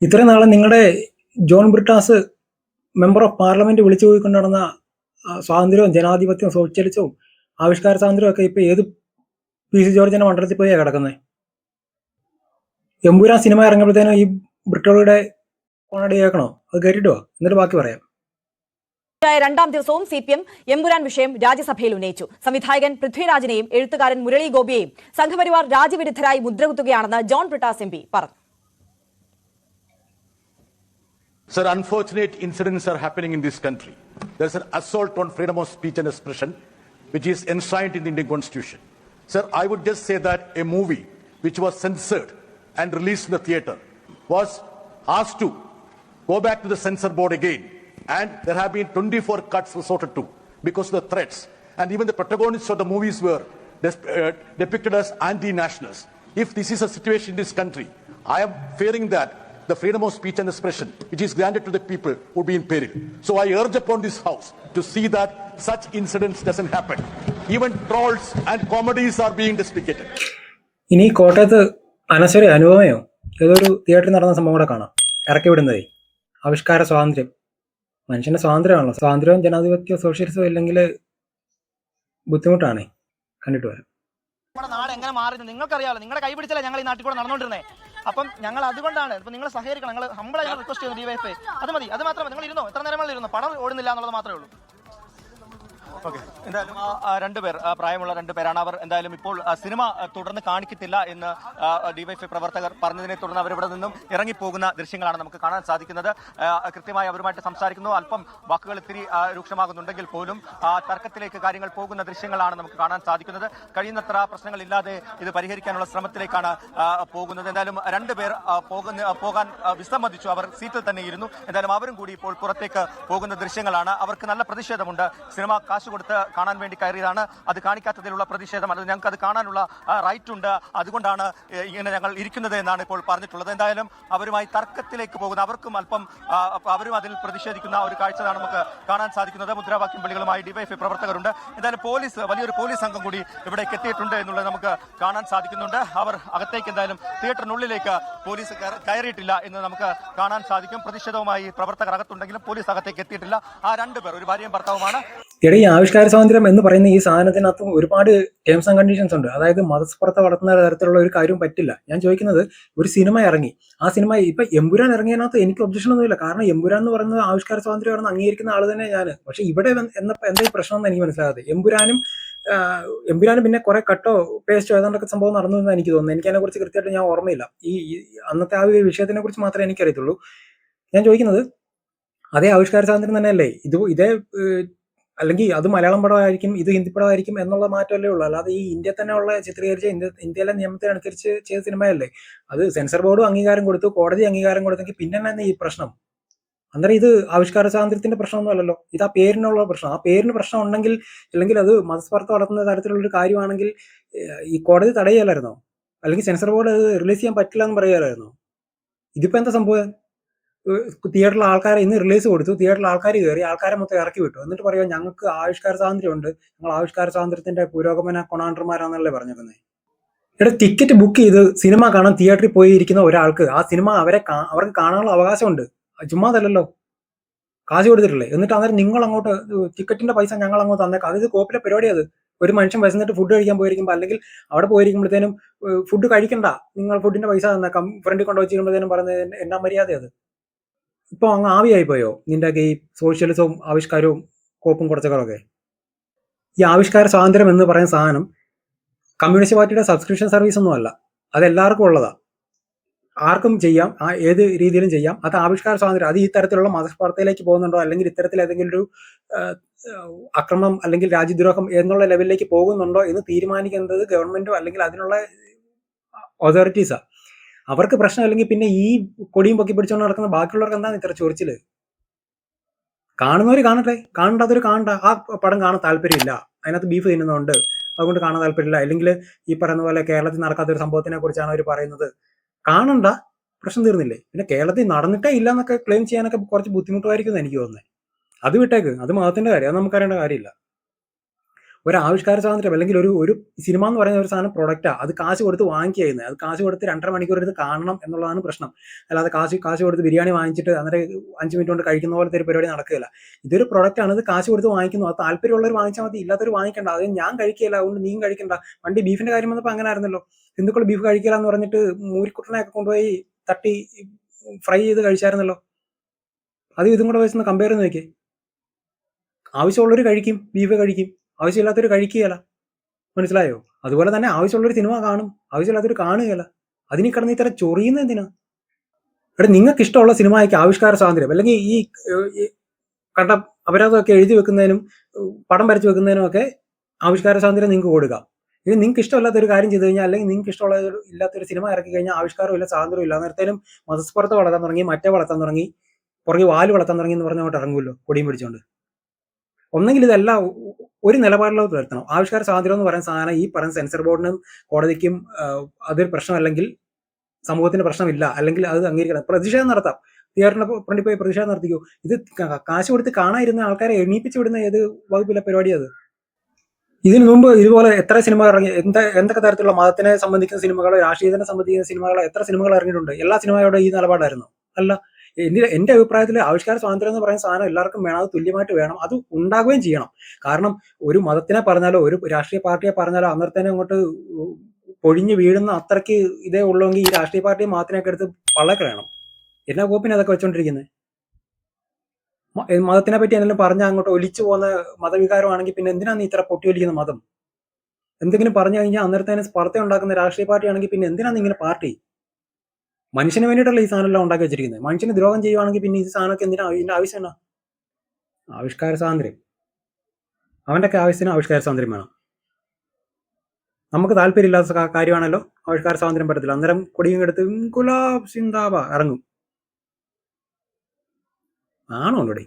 ഇത്രയും നാളെ നിങ്ങളുടെ John Brittas member of parliament വിളിച്ചു പോയിക്കൊണ്ട് നടന്ന സ്വാതന്ത്ര്യവും ജനാധിപത്യവും സോഷ്യലിസവും ആവിഷ്കാര സ്വാതന്ത്ര്യവും ഒക്കെ ഇപ്പൊ ഏത് പി സി ജോർജിന്റെ മണ്ഡലത്തിൽ പോയാ കിടക്കുന്നത്? എമ്പുരാൻ സിനിമ ഇറങ്ങിയപ്പോഴത്തേനും ഈ ബ്രിട്ടോയുടെ കോണടി കേൾക്കണോ? അത് കേട്ടിട്ടോ? എന്നിട്ട് ബാക്കി പറയാം. രണ്ടാം ദിവസവും CPM എമ്പുരാൻ വിഷയം രാജ്യസഭയിൽ ഉന്നയിച്ചു. സംവിധായകൻ പൃഥ്വിരാജിനെയും എഴുത്തുകാരൻ മുരളി ഗോപിയെയും സംഘപരിവാർ രാജ്യവിരുദ്ധരായി മുദ്രകുത്തുകയാണെന്ന് ജോൺ ബ്രിട്ടാസ് MP പറഞ്ഞു. Sir, unfortunate incidents are happening in this country. There's an assault on freedom of speech and expression, which is enshrined in the Indian Constitution. Sir, I would just say that a movie which was censored and released in the theater was asked to go back to the censor board again, and there have been 24 cuts resorted to because of the threats, and even the protagonists of the movies were depicted as anti-nationals. If this is a situation in this country, I am fearing that the freedom of speech and expression, which is granted to the people, would be in peril. So I urge upon this House to see that such incidents doesn't happen. Even trolls and comedies are being deprecated. ഇനി കോട്ടയത്ത് അനശ്വര അനുപമയോ ഏതൊരു തിയേറ്ററിൽ നടന്ന സംഭവം കൂടെ കാണാം. ഇറക്കി വിടുന്നതേ ആവിഷ്കാര സ്വാതന്ത്ര്യം. മനുഷ്യന്റെ സ്വാതന്ത്ര്യമാണല്ലോ. സ്വാതന്ത്ര്യവും ജനാധിപത്യവും സോഷ്യലിസവും ഇല്ലെങ്കിൽ ബുദ്ധിമുട്ടാണേ. കണ്ടിട്ട് വരാം. നമ്മുടെ നാട് എങ്ങനെ മാറി നിങ്ങൾക്കറിയാമല്ലോ. നിങ്ങളുടെ കൈ പിടിച്ചല്ലേ ഞങ്ങൾ ഈ നാട്ടിൽ കൂടെ നടന്നുകൊണ്ടിരുന്നത്. അപ്പം ഞങ്ങൾ അതുകൊണ്ടാണ് ഇപ്പം നിങ്ങൾ സഹകരിക്കണം. ഞങ്ങൾ ഹംബിളായി റിക്വസ്റ്റ് ചെയ്യുന്നു DYFI. അത് മതി, അത് മാത്രമേ. നിങ്ങൾ ഇരുന്നോ, എത്ര നേരം ഇരുന്നോ, പടം ഓടുന്നില്ല എന്നുള്ളത് മാത്രമേ ഉള്ളൂ. ഓക്കെ, എന്തായാലും രണ്ടുപേർ, പ്രായമുള്ള രണ്ടുപേരാണ് അവർ. എന്തായാലും ഇപ്പോൾ സിനിമ തുടർന്ന് കാണിക്കത്തില്ല എന്ന് DYFI പ്രവർത്തകർ പറഞ്ഞതിനെ തുടർന്ന് അവരിവിടെ നിന്നും ഇറങ്ങിപ്പോകുന്ന ദൃശ്യങ്ങളാണ് നമുക്ക് കാണാൻ സാധിക്കുന്നത്. കൃത്യമായി അവരുമായിട്ട് സംസാരിക്കുന്നു. അല്പം വാക്കുകൾ ഇത്തിരി രൂക്ഷമാകുന്നുണ്ടെങ്കിൽ പോലും തർക്കത്തിലേക്ക് കാര്യങ്ങൾ പോകുന്ന ദൃശ്യങ്ങളാണ് നമുക്ക് കാണാൻ സാധിക്കുന്നത്. കഴിയുന്നത്ര പ്രശ്നങ്ങളില്ലാതെ ഇത് പരിഹരിക്കാനുള്ള ശ്രമത്തിലേക്കാണ് പോകുന്നത്. എന്തായാലും രണ്ടുപേർ പോകാൻ വിസമ്മതിച്ചു. അവർ സീറ്റിൽ തന്നെ ഇരുന്നു. എന്തായാലും അവരും കൂടി ഇപ്പോൾ പുറത്തേക്ക് പോകുന്ന ദൃശ്യങ്ങളാണ്. അവർക്ക് നല്ല പ്രതിഷേധമുണ്ട്. സിനിമ കാശ് കൊടുത്ത് കാണാൻ വേണ്ടി കയറിയതാണ്. അത് കാണിക്കാത്തതിലുള്ള പ്രതിഷേധം, അത് ഞങ്ങൾക്ക് അത് കാണാനുള്ള റൈറ്റ് ഉണ്ട്, അതുകൊണ്ടാണ് ഇങ്ങനെ ഞങ്ങൾ ഇരിക്കുന്നത് എന്നാണ് ഇപ്പോൾ പറഞ്ഞിട്ടുള്ളത്. എന്തായാലും അവരുമായി തർക്കത്തിലേക്ക് പോകുന്ന, അവർക്കും അല്പം അവരും അതിൽ പ്രതിഷേധിക്കുന്ന ഒരു കാഴ്ചയാണ് നമുക്ക് കാണാൻ സാധിക്കുന്നത്. മുദ്രാവാക്യം വിളികളുമായി DYFI പ്രവർത്തകരുണ്ട്. എന്തായാലും വലിയൊരു പോലീസ് സംഘം കൂടി ഇവിടേക്ക് എത്തിയിട്ടുണ്ട് എന്നുള്ളത് നമുക്ക് കാണാൻ സാധിക്കുന്നുണ്ട്. അവർ അകത്തേക്ക്, എന്തായാലും തിയേറ്ററിനുള്ളിലേക്ക് പോലീസ് കയറിയിട്ടില്ല എന്ന് നമുക്ക് കാണാൻ സാധിക്കും. പ്രതിഷേധവുമായി പ്രവർത്തകർ അകത്തുണ്ടെങ്കിലും പോലീസ് അകത്തേക്ക് എത്തിയിട്ടില്ല. ആ രണ്ടുപേർ ഒരു ഭാര്യയും ഭർത്താവുമാണ്. ഈ ആവിഷ്കാര സ്വാതന്ത്ര്യം എന്ന് പറയുന്ന ഈ സാധനത്തിനകത്തും ഒരുപാട് ടേംസ് ആൻഡ് കണ്ടീഷൻസ് ഉണ്ട്. അതായത് മതസ്പർദ്ധ വളർത്തുന്ന തരത്തിലുള്ള ഒരു കാര്യവും പറ്റില്ല. ഞാൻ ചോദിക്കുന്നത്, ഒരു സിനിമ ഇറങ്ങി, ആ സിനിമ ഇപ്പൊ എമ്പുരാൻ ഇറങ്ങിയതിനകത്ത് എനിക്ക് ഒബ്ജക്ഷൻ ഒന്നുമില്ല. കാരണം എമ്പുരാൻ എന്ന് പറയുന്നത് ആവിഷ്കാര സ്വാതന്ത്ര്യമാണെന്ന് അംഗീകരിക്കുന്ന ആൾ തന്നെ ഞാൻ. പക്ഷെ ഇവിടെ എന്താ ഈ പ്രശ്നം എന്ന് എനിക്ക് മനസ്സിലാകാതെ. എമ്പുരാനും പിന്നെ കുറെ കട്ടോ പേസ്റ്റോ ഏതാണ്ടൊക്കെ സംഭവം നടന്നു എന്ന് എനിക്ക് തോന്നുന്നു. എനിക്ക് അതിനെ കുറിച്ച് കൃത്യമായിട്ട് ഞാൻ ഓർമ്മയില്ല. ഈ അന്നത്തെ ആ ഒരു വിഷയത്തിനെ കുറിച്ച് മാത്രമേ എനിക്കറിയത്തുള്ളൂ. ഞാൻ ചോദിക്കുന്നത്, അതേ ആവിഷ്കാര സ്വാതന്ത്ര്യം തന്നെയല്ലേ ഇതേ അല്ലെങ്കിൽ അത് മലയാളം പടമായിരിക്കും, ഇത് ഹിന്ദി പടമായിരിക്കും എന്നുള്ള മാറ്റമല്ലേ ഉള്ളൂ. അല്ലാതെ ഈ ഇന്ത്യ തന്നെ ഉള്ള ചിത്രീകരിച്ച ഇന്ത്യയിലെ നിയമത്തിനനുസരിച്ച് ചെയ്ത സിനിമയല്ലേ. അത് സെൻസർ ബോർഡും അംഗീകാരം കൊടുത്തു, കോടതി അംഗീകാരം കൊടുത്തെങ്കിൽ പിന്നെ തന്നെ ഈ പ്രശ്നം. അന്നേരം ഇത് ആവിഷ്കാര സ്വാതന്ത്ര്യത്തിന്റെ പ്രശ്നമൊന്നും അല്ലല്ലോ. ഇത് ആ പേരിനുള്ള പ്രശ്നം. ആ പേരിന് പ്രശ്നം ഉണ്ടെങ്കിൽ, അല്ലെങ്കിൽ അത് മതസ്പർദ്ധ വളർത്തുന്ന തരത്തിലുള്ളൊരു കാര്യമാണെങ്കിൽ ഈ കോടതി തടയുകയല്ലായിരുന്നോ? അല്ലെങ്കിൽ സെൻസർ ബോർഡ് അത് റിലീസ് ചെയ്യാൻ പറ്റില്ല എന്ന് പറയുകയല്ലായിരുന്നോ? ഇതിപ്പോ എന്താ സംഭവം? തിയേറ്ററിൽ ആൾക്കാരെ ഇന്ന് റിലീസ് കൊടുത്തു, തിയേറ്ററിൽ ആൾക്കാർ കയറി, ആൾക്കാരെ മൊത്തം ഇറക്കി വിട്ടു. എന്നിട്ട് പറയുക ഞങ്ങൾക്ക് ആവിഷ്കാര സ്വാതന്ത്ര്യമുണ്ട്, ഞങ്ങൾ ആവിഷ്കാര സ്വാതന്ത്ര്യത്തിന്റെ പുരോഗമന കൊണാണ്ടർമാരാണെന്നല്ലേ പറഞ്ഞേക്കുന്നത്. ഇവിടെ ടിക്കറ്റ് ബുക്ക് ചെയ്ത് സിനിമ കാണാൻ തിയേറ്ററിൽ പോയി ഇരിക്കുന്ന ഒരാൾക്ക് ആ സിനിമ അവർക്ക് കാണാനുള്ള അവകാശമുണ്ട്. ചുമ്മാതല്ലല്ലോ, കാശ് കൊടുത്തിട്ടില്ലേ. എന്നിട്ട് അന്നേരം നിങ്ങൾ അങ്ങോട്ട് ടിക്കറ്റിന്റെ പൈസ ഞങ്ങൾ അങ്ങോട്ട് തന്നേക്കാം. അതായത് കോപ്പിലെ പരിപാടി. അത് ഒരു മനുഷ്യൻ വിശന്നിട്ട് ഫുഡ് കഴിക്കാൻ പോയിരിക്കുമ്പോൾ, അല്ലെങ്കിൽ അവിടെ പോയിരിക്കുമ്പോഴത്തേനും ഫുഡ് കഴിക്കണ്ട, നിങ്ങൾ ഫുഡിന്റെ പൈസ തന്നേക്കാം, ഫ്രണ്ടിൽ കൊണ്ട് വെച്ചിരിക്കുമ്പോഴത്തേനും പറയുന്നത് എന്നാ മര്യാദ അത്? ഇപ്പൊ അങ്ങ് ആവിയായി പോയോ നിന്റെ ഈ സോഷ്യലിസവും ആവിഷ്കാരവും കോപ്പും കുറച്ചൊക്കെ? ഈ ആവിഷ്കാര സ്വാതന്ത്ര്യം എന്ന് പറയുന്ന സാധനം കമ്മ്യൂണിസ്റ്റ് പാർട്ടിയുടെ സബ്സ്ക്രിപ്ഷൻ സർവീസ് ഒന്നും അല്ല. അത് എല്ലാവർക്കും ഉള്ളതാ, ആർക്കും ചെയ്യാം, ഏത് രീതിയിലും ചെയ്യാം. അത് ആവിഷ്കാര സ്വാതന്ത്ര്യം. അത് ഈ തരത്തിലുള്ള മതസ്പർദ്ധയിലേക്ക് പോകുന്നുണ്ടോ, അല്ലെങ്കിൽ ഇത്തരത്തിൽ ഏതെങ്കിലും ഒരു അക്രമം അല്ലെങ്കിൽ രാജ്യദ്രോഹം എന്നുള്ള ലെവലിലേക്ക് പോകുന്നുണ്ടോ എന്ന് തീരുമാനിക്കുന്നത് ഗവൺമെന്റോ അല്ലെങ്കിൽ അതിനുള്ള അതോറിറ്റീസാ. അവർക്ക് പ്രശ്നം അല്ലെങ്കിൽ പിന്നെ ഈ കൊടിയും പൊക്കി പിടിച്ചുകൊണ്ട് നടക്കുന്ന ബാക്കിയുള്ളവർക്ക് എന്താണ് ഇത്ര ചൊറിച്ചില്? കാണുന്നവർ കാണട്ടെ, കാണണ്ടാത്തവർ കാണണ്ട. ആ പടം കാണാൻ താല്പര്യമില്ല, അതിനകത്ത് ബീഫ് തിന്നുന്നുണ്ട്, അതുകൊണ്ട് കാണാൻ താല്പര്യമില്ല. അല്ലെങ്കിൽ ഈ പറയുന്ന പോലെ കേരളത്തിൽ നടക്കാത്തൊരു സംഭവത്തിനെ കുറിച്ചാണ് അവർ പറയുന്നത്, കാണണ്ട, പ്രശ്നം തീർന്നില്ലേ? പിന്നെ കേരളത്തിൽ നടന്നിട്ടേ ഇല്ല എന്നൊക്കെ ക്ലെയിം ചെയ്യാനൊക്കെ കുറച്ച് ബുദ്ധിമുട്ടായിരിക്കും എന്ന് എനിക്ക് തോന്നുന്നത്. അത് വിട്ടേക്ക്, അത് മതത്തിന്റെ കാര്യം, അത് നമുക്കറിയേണ്ട കാര്യമില്ല. ഒരു ആവിഷ്കാര സ്വാതന്ത്ര്യം അല്ലെങ്കിൽ ഒരു സിനിമ എന്ന് പറയുന്ന ഒരു സാധനം പ്രൊഡക്റ്റാ, അത് കാശ് കൊടുത്ത് വാങ്ങിക്കുന്നത്, അത് കാശ് കൊടുത്ത് 2.5 മണിക്കൂർ എടുത്ത് കാണണം എന്നുള്ളതാണ് പ്രശ്നം. അല്ലാതെ കാശ് കൊടുത്ത് ബിരിയാണി വാങ്ങിച്ചിട്ട് അന്നേരം 5 മിനിറ്റ് കൊണ്ട് കഴിക്കുന്ന പോലത്തെ ഒരു പരിപാടി നടക്കുകയില്ല. ഇതൊരു പ്രൊഡക്റ്റാണ്, ഇത് കാശ് കൊടുത്ത് വാങ്ങിക്കുന്നു, അത് താല്പര്യമുള്ളവർ വാങ്ങിച്ചാൽ മതി, ഇല്ലാത്തവർ വാങ്ങിക്കണ്ട. അത് ഞാൻ കഴിക്കില്ല, അതുകൊണ്ട് നീയും കഴിക്കണ്ട. പണ്ട് ബീഫിന്റെ കാര്യം വന്നപ്പോൾ അങ്ങനെ ആയിരുന്നല്ലോ, ഹിന്ദുക്കൾ ബീഫ് കഴിക്കില്ല എന്ന് പറഞ്ഞിട്ട് മൂരിക്കുട്ടനെയൊക്കെ കൊണ്ടുപോയി തട്ടി ഫ്രൈ ചെയ്ത് കഴിച്ചായിരുന്നല്ലോ. അത് ഇതും കൂടെ വെച്ചൊന്ന് കമ്പയർ ചെയ്ത് നോക്കിയേ. ആവശ്യമുള്ളവർ കഴിക്കും, ബീഫ് കഴിക്കും, ആവശ്യമില്ലാത്തവർ കഴിക്കുകയില്ല. മനസ്സിലായോ? അതുപോലെ തന്നെ ആവശ്യമുള്ളൊരു സിനിമ കാണും, ആവശ്യമില്ലാത്തവർ കാണുകയില്ല. അതിന് കിടന്ന് ഇത്ര ചൊറിയുന്നത് എന്തിനാ? എടാ, നിങ്ങൾക്ക് ഇഷ്ടമുള്ള സിനിമയ്ക്ക് ആവിഷ്കാര സ്വാതന്ത്ര്യം, അല്ലെങ്കിൽ ഈ കണ്ട അപരാധമൊക്കെ എഴുതി വെക്കുന്നതിനും പടം വരച്ച് വെക്കുന്നതിനും ഒക്കെ ആവിഷ്കാര സ്വാതന്ത്ര്യം നിങ്ങൾക്ക് കൊടുക്കാം. ഇത് നിങ്ങൾക്ക് ഇഷ്ടമില്ലാത്ത ഒരു കാര്യം ചെയ്തു കഴിഞ്ഞാൽ, അല്ലെങ്കിൽ നിങ്ങൾക്ക് ഇഷ്ടമുള്ള ഇല്ലാത്തൊരു സിനിമ ഇറക്കി കഴിഞ്ഞാൽ ആവിഷ്കാരമില്ല, സ്വാതന്ത്ര്യം ഇല്ല. നേരത്തേലും മതസ്പർദ്ധ വളർത്താൻ തുടങ്ങി, മറ്റേ വളർത്താൻ തുടങ്ങി, പുറകെ വാല് വളർത്താൻ തുടങ്ങി എന്ന് പറഞ്ഞ് അങ്ങോട്ട് ഇറങ്ങുമല്ലോ കൊടിയും പിടിച്ചുകൊണ്ട്. ഒന്നെങ്കിൽ ഇതെല്ലാം ഒരു നിലപാടിലോട്ട് വരുത്തണം. ആവിഷ്കാര സ്വാതന്ത്ര്യം എന്ന് പറയുന്ന സാധനം ഈ പറയുന്ന സെൻസർ ബോർഡിനും കോടതിക്കും അതൊരു പ്രശ്നമല്ലെങ്കിൽ സമൂഹത്തിന് പ്രശ്നമില്ല, അല്ലെങ്കിൽ അത് അംഗീകരിക്കണം. പ്രതിഷേധം നടത്താം, തിയേറ്ററിന്റെ ഫ്രണ്ടിൽ പോയി പ്രതിഷേധം നടത്തിക്കോ. ഇത് കാശ് കൊടുത്ത് കാണാതിരുന്ന ആൾക്കാരെ എണീപ്പിച്ച് വിടുന്ന ഏത് വകുപ്പിലെ പരിപാടി അത്? ഇതിനു മുമ്പ് ഇതുപോലെ എത്ര സിനിമ ഇറങ്ങി, എന്തൊക്കെ തരത്തിലുള്ള മതത്തിനെ സംബന്ധിക്കുന്ന സിനിമകൾ, രാഷ്ട്രീയത്തിനെ സംബന്ധിക്കുന്ന സിനിമകൾ, എത്ര സിനിമകൾ ഇറങ്ങിയിട്ടുണ്ട്? എല്ലാ സിനിമയോടെ ഈ നിലപാടായിരുന്നു? അല്ല. എന്റെ അഭിപ്രായത്തിൽ ആവിഷ്കാര സ്വാതന്ത്ര്യം എന്ന് പറയുന്ന സാധനം എല്ലാവർക്കും വേണം, അത് തുല്യമായിട്ട് വേണം, അത് ഉണ്ടാകുകയും ചെയ്യണം. കാരണം ഒരു മതത്തിനെ പറഞ്ഞാലോ ഒരു രാഷ്ട്രീയ പാർട്ടിയെ പറഞ്ഞാലോ അന്നേരത്തേനെ അങ്ങോട്ട് പൊഴിഞ്ഞ് വീഴുന്ന അത്രയ്ക്ക് ഇതേ ഉള്ളെങ്കിൽ ഈ രാഷ്ട്രീയ പാർട്ടിയെ മാത്രമൊക്കെ എടുത്ത് പള്ളക്കളയണം. എന്നാ കോപ്പിനെ അതൊക്കെ വെച്ചോണ്ടിരിക്കുന്നത്? മതത്തിനെ പറ്റി എന്തെങ്കിലും പറഞ്ഞാൽ അങ്ങോട്ട് ഒലിച്ചു പോകുന്ന മതവികാരമാണെങ്കിൽ പിന്നെ എന്തിനാണ് ഇത്ര പൊട്ടിയൊലിക്കുന്ന മതം? എന്തെങ്കിലും പറഞ്ഞു കഴിഞ്ഞാൽ അന്നേരത്തേനെ സ്പർദ്ധ ഉണ്ടാക്കുന്ന രാഷ്ട്രീയ പാർട്ടി ആണെങ്കിൽ പിന്നെ എന്തിനാണ് ഇങ്ങനെ പാർട്ടി? മനുഷ്യന് വേണ്ടിയിട്ടല്ല ഈ സാധനം എല്ലാം ഉണ്ടാക്കി വെച്ചിരിക്കുന്നത്. മനുഷ്യന് ദ്രോഹം ചെയ്യുവാണെങ്കിൽ പിന്നെ ഈ സാധനമൊക്കെ എന്തിനാ? ഇതിന്റെ ആവശ്യം എന്നാ? ആവിഷ്കാര സ്വാതന്ത്ര്യം, അവന്റെ ഒക്കെ ആവശ്യത്തിന് ആവിഷ്കാര സ്വാതന്ത്ര്യം വേണം. നമുക്ക് താല്പര്യമില്ലാത്ത കാര്യമാണല്ലോ ആവിഷ്കാര സ്വാതന്ത്ര്യം പറ്റത്തില്ല. അന്നേരം കൊടിയും എടുത്ത് ഗുലാബ് സിന്ദാബ ഇറങ്ങും. ആണോ ഉണ്ടോടെ?